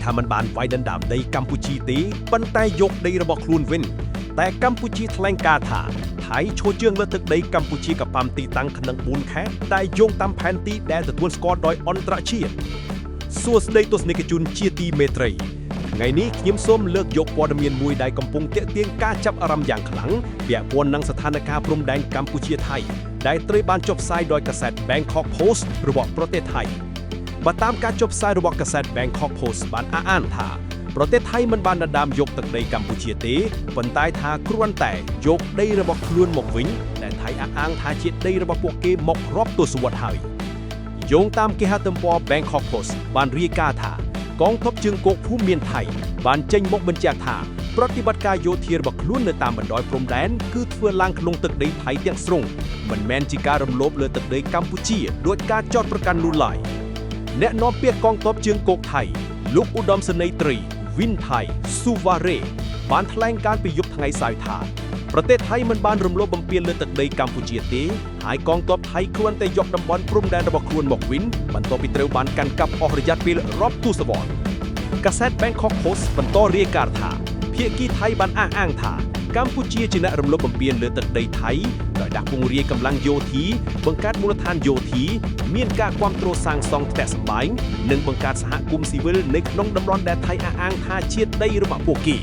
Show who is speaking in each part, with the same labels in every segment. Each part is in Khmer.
Speaker 1: ថាมันបានវាយដណ្ដើមដីកម្ពុជាទេប៉ុន្តែយកដីរបស់ខ្លួនវិញតែកម្ពុជាថ្លែងការណ៍ថាថៃឈរជើងលើទឹកដីកម្ពុជាកប៉ាំទីតាំងក្នុង4ខេត្តដែលយោងតាមផែនទីដែលទទួលស្គាល់ដោយអន្តរជាតិសួស្ដីទស្សនិកជនជាទីមេត្រីថ្ងៃនេះខ្ញុំសូមលើកយកព័ត៌មានមួយដែលកំពុងទាក់ទាញការចាប់អារម្មណ៍យ៉ាងខ្លាំងពាក់ព័ន្ធនឹងស្ថានភាពព្រំដែនកម្ពុជាថៃដែលត្រូវបានចុះផ្សាយដោយកាសែត Bangkok Post របស់ប្រទេសថៃបើតាមការចុះផ្សាយរបស់កាសែត Bangkok Post បានអះអាងថាប្រទេសថៃមិនបានដណ្ដើមយកទឹកដីកម្ពុជាទេប៉ុន្តែថាគ្រាន់តែយកដីរបស់ខ្លួនមកវិញដែលថៃអះអាងថាជាដីរបស់ពួកគេមករាប់ទសវត្សរ៍ហើយយោងតាមគេហទំព័រ Bangkok Post បានរាយការណ៍ថាកងទ័ពជើងគោកភូមិមានថៃបានចេញមកបញ្ជាក់ថាប្រតិបត្តិការយោធារបស់ខ្លួននៅតាមបណ្ដោយព្រំដែនគឺធ្វើឡើងក្នុងទឹកដីថៃទាំងស្រុងមិនមែនជាការរំលោភលើទឹកដីកម្ពុជាដោយការចោទប្រកាន់នោះឡើយអ្នកនាំពាក្យកងទ័ពជើងគោកថៃលោកឧត្តមសេនីយ៍ត្រីវិនថៃស៊ូវ៉ារ៉េបានថ្លែងការណ៍ពីយប់ថ្ងៃសៅរ៍ថាប្រទេសថៃមិនបានរំលោភបំពានលើទឹកដីកម្ពុជាទេហើយកងទ័ពថៃគ្រាន់តែយកតំបន់ព្រំដែនរបស់ខ្លួនមកវិញបន្ទាប់ពីត្រូវបានកាន់កាប់អស់រយៈពេលរាប់ទសវត្សរ៍កាសែត Bangkok Post បន្តរាយការណ៍ថាភាគីថៃបានអះអាងថាកម្ពុជាជាអ្នករំលោភបំពានលើទឹកដីថៃដោយដាក់ពង្រាយកម្លាំងយោធាបង្កើតមូលដ្ឋានយោធាមានការគាំទ្រសាងសង់ផ្ទះសម្បែងនិងបង្កើតសហគមន៍ស៊ីវិលនៅក្នុងតំបន់ដែលថៃអះអាងថាជាដីរបស់ពួកគេ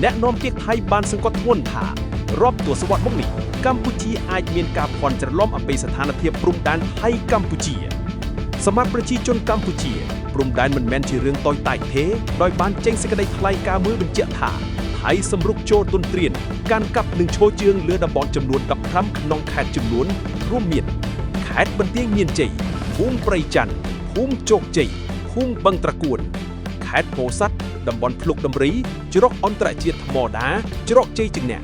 Speaker 1: អ្នកនាំពាក្យថៃបានសង្កត់ធ្ងន់ថារាប់ទសវត្សរ៍មកនេះកម្ពុជាអាចមានការភ័ន្តច្រឡំអំពីស្ថានភាពព្រំដែនថៃកម្ពុជាសម្រាប់ប្រជាជនកម្ពុជាព្រំដែនមិនមែនជារឿងតូចតាចទេដោយបានចេញសេចក្តីថ្លែងការណ៍មួយបញ្ជាក់ថាថៃសម្រុកចូលទន្ទ្រានកាន់កាប់និងឈរជើងលើតំបន់ចំនួន15ក្នុងខេត្តចំនួនរួមមានខេត្តបន្ទាយមានជ័យភូមិព្រៃច័ន្ទភូមិជោគជ័យភូមិបឹងត្រកួនខេត្តពោធិ៍សាត់តំបន់ភ្លុកដំរីច្រកអន្តរជាតិថ្មដាច្រកជ័យជំនះ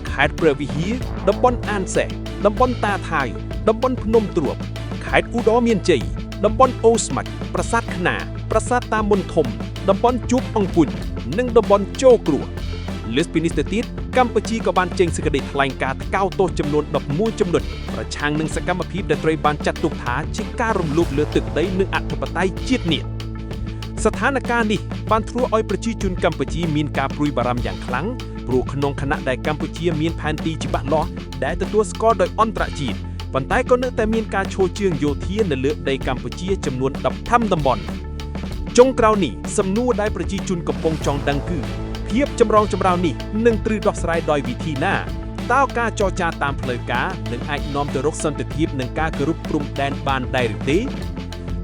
Speaker 1: ខេត្តព្រះវិហារតំបន់អានសេះតំបន់តាថាយតំបន់ភ្នំទ្រួបខេត្តឧត្តរមានជ័យតំបន់អូស្មាច់ប្រាសាទខ្នាប្រាសាទតាមុនធំតំបន់ជួបអង្គុញនិងតំបន់ជោគ្រោះលើសពីនេះទៅទៀតកម្ពុជាក៏បានចេញសេចក្តីថ្លែងការណ៍ថ្កោលទោសចំនួន11ចំណុចប្រឆាំងនឹងសកម្មភាពដែលត្រូវបានចាត់ទុកថាជាការរំលោភលើទឹកដីនិងអធិបតេយ្យជាតិនេះស្ថានភាពនេះបានធ្វើឲ្យប្រជាជនកម្ពុជាមានការព្រួយបារម្ភយ៉ាងខ្លាំងព្រោះក្នុងខណៈដែលកម្ពុជាមានផែនទីច្បាស់លាស់ដែលទទួលស្គាល់ដោយអន្តរជាតិប៉ុន្តែក៏នៅតែមានការឈរជើងយោធានៅលើដីកម្ពុជាចំនួន15តំបន់ចុងក្រោយនេះសំណួរដែលប្រជាជនកំពុងចង់ដឹងគឺភាពចម្រងចម្រាវនេះនឹងត្រូវដោះស្រាយដោយវិធីណាតើការចរចាតាមផ្លូវការនឹងអាចនាំទៅរកសន្តិភាពនិងការគោរពព្រំដែនបានដែរឬទេ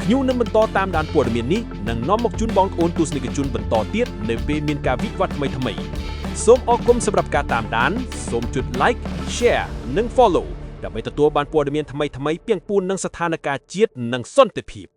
Speaker 1: ខ្ញុំនឹងបន្តតាមដានព័ត៌មាននេះនិងនាំមកជូនបងប្អូនទស្សនិកជនបន្តទៀតនៅពេលមានការវិវត្តថ្មីៗសូមអរគុណសម្រាប់ការតាមដានសូមចុច like share និង follow ដើម្បីទទួលបានព័ត៌មានថ្មីៗពាក់ព័ន្ធនឹងស្ថានភាពជាតិនិងសន្តិភាព